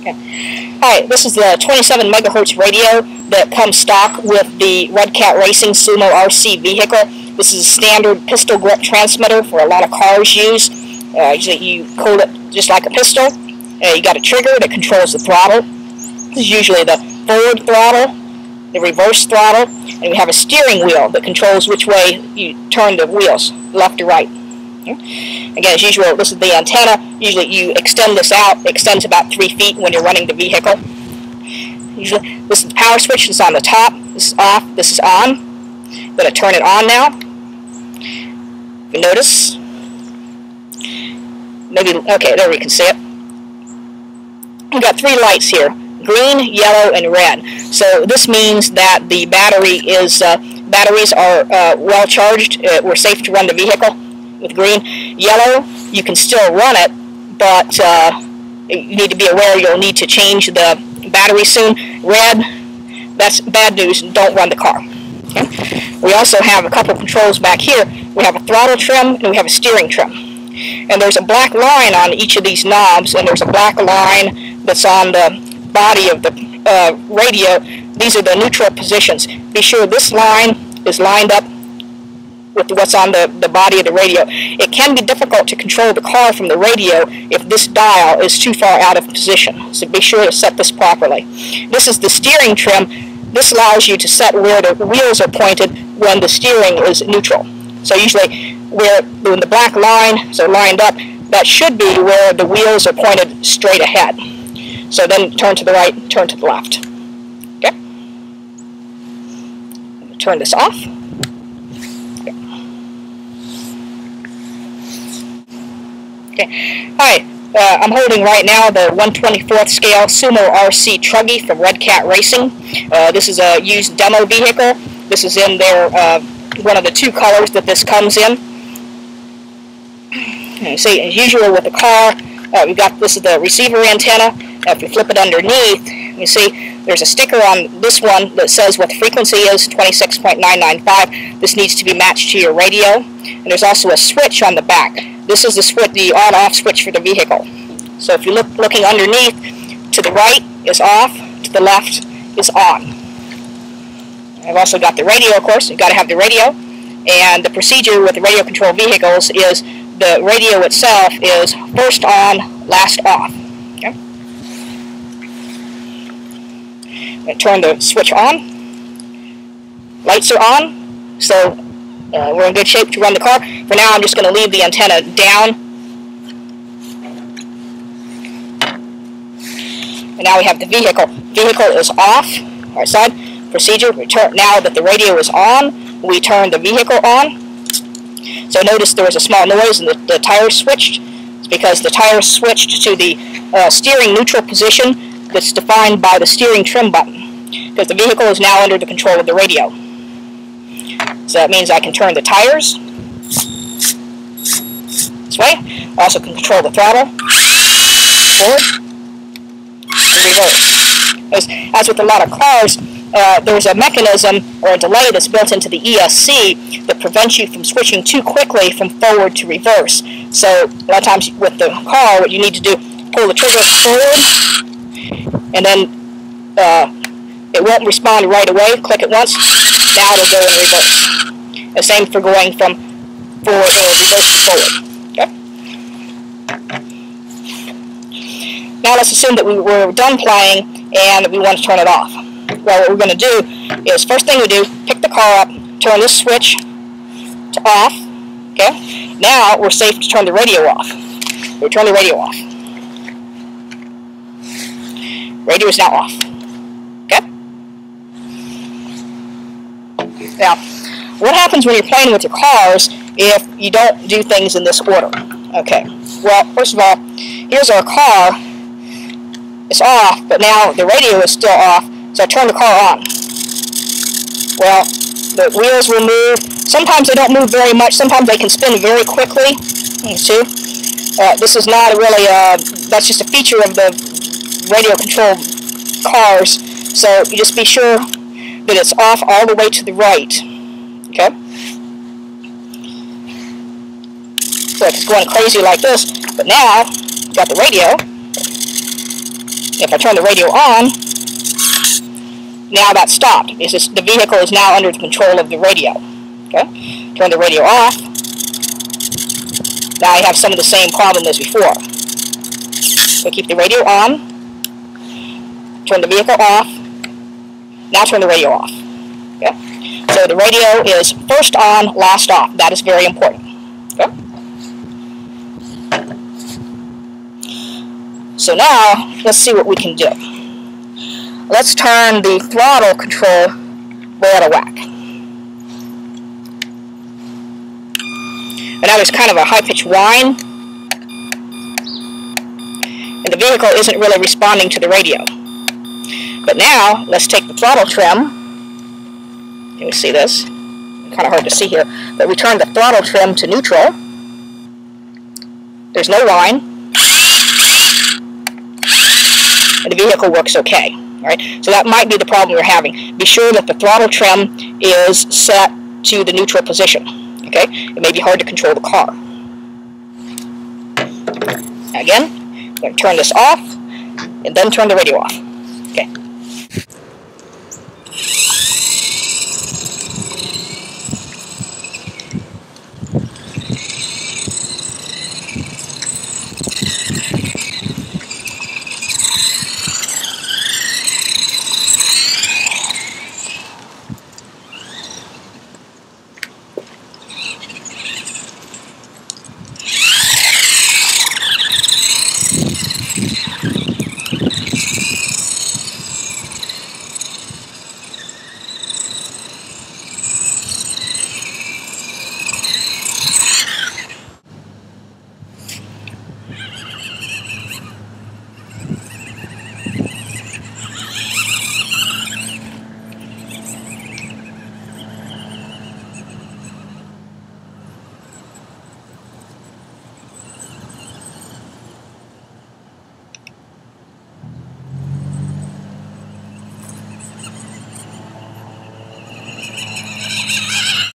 Alright, this is the 27 megahertz radio that comes stock with the Redcat Racing Sumo RC vehicle. This is a standard pistol grip transmitter for a lot of cars use. Usually you hold it just like a pistol. You got a trigger that controls the throttle. This is usually the forward throttle, the reverse throttle, and we have a steering wheel that controls which way you turn the wheels, left or right. Again, as usual, this is the antenna. Usually you extend this out. It extends about 3 feet when you're running the vehicle. Usually, this is the power switch. It's on the top. This is off. This is on. I'm going to turn it on now. You notice? Maybe, okay, there we can see it. We've got 3 lights here. Green, yellow, and red. So this means that the batteries are well charged. We're safe to run the vehicle. With green. Yellow, you can still run it, but you need to be aware you'll need to change the battery soon. Red, that's bad news. Don't run the car. Okay? We also have a couple of controls back here. We have a throttle trim and we have a steering trim. And there's a black line on each of these knobs, and there's a black line that's on the body of the radio. These are the neutral positions. Be sure this line is lined up with what's on the body of the radio. It can be difficult to control the car from the radio if this dial is too far out of position, so be sure to set this properly. This is the steering trim. This allows you to set where the wheels are pointed when the steering is neutral. So usually when the black lines are lined up, that should be where the wheels are pointed straight ahead. So then turn to the right, turn to the left. Okay? Turn this off. Okay. Alright, I'm holding right now the 1/24th scale Sumo RC Truggy from Redcat Racing. This is a used demo vehicle. This is in their one of the 2 colors that this comes in. And you see, as usual with the car, we've got this is the receiver antenna. If you flip it underneath, you see there's a sticker on this one that says what the frequency is, 26.995. This needs to be matched to your radio. And there's also a switch on the back. This is the on-off switch for the vehicle. So if you're looking underneath, to the right is off, to the left is on. I've also got the radio, of course. You've got to have the radio. And the procedure with the radio control vehicles is the radio itself is first on, last off. Okay? I'm going to turn the switch on. Lights are on. So we're in good shape to run the car. For now, I'm just going to leave the antenna down. And now we have the vehicle. Vehicle is off. Right side. Procedure. Now that the radio is on, we turn the vehicle on. So notice there was a small noise and the tires switched. It's because the tires switched to the steering neutral position that's defined by the steering trim button. Because the vehicle is now under the control of the radio. So that means I can turn the tires this way. I also can control the throttle, forward, and reverse. As with a lot of cars, there's a mechanism or a delay that's built into the ESC that prevents you from switching too quickly from forward to reverse. So a lot of times with the car, what you need to do, pull the trigger forward, and then it won't respond right away. Click it once. Now it'll go in reverse. The same for going from forward or reverse to forward. Okay? Now let's assume that we were done playing and we want to turn it off. Well, what we're going to do is, first thing we do, pick the car up, turn this switch to off. Okay? Now we're safe to turn the radio off. We turn the radio off. Radio is now off. Okay? Now, what happens when you're playing with your cars if you don't do things in this order? Okay, well, first of all, here's our car. It's off, but now the radio is still off, so I turn the car on. Well, the wheels will move. Sometimes they don't move very much. Sometimes they can spin very quickly. You see? This is not really, that's just a feature of the radio-controlled cars, so you just be sure that it's off all the way to the right. Okay? So it's going crazy like this, but now, you've got the radio. If I turn the radio on, now that's stopped. The vehicle is now under the control of the radio. Okay? Turn the radio off. Now I have some of the same problem as before. So keep the radio on. Turn the vehicle off. Now turn the radio off. Okay? So the radio is first on, last off. That is very important. Okay? So now, let's see what we can do. Let's turn the throttle control way out of whack. And now there's kind of a high-pitched whine. And the vehicle isn't really responding to the radio. But now, let's take the throttle trim. Can we see this? Kind of hard to see here. But we turn the throttle trim to neutral. There's no whine. And the vehicle works okay. All right? So that might be the problem you're having. Be sure that the throttle trim is set to the neutral position. Okay? It may be hard to control the car. Again, I'm going to turn this off, and then turn the radio off.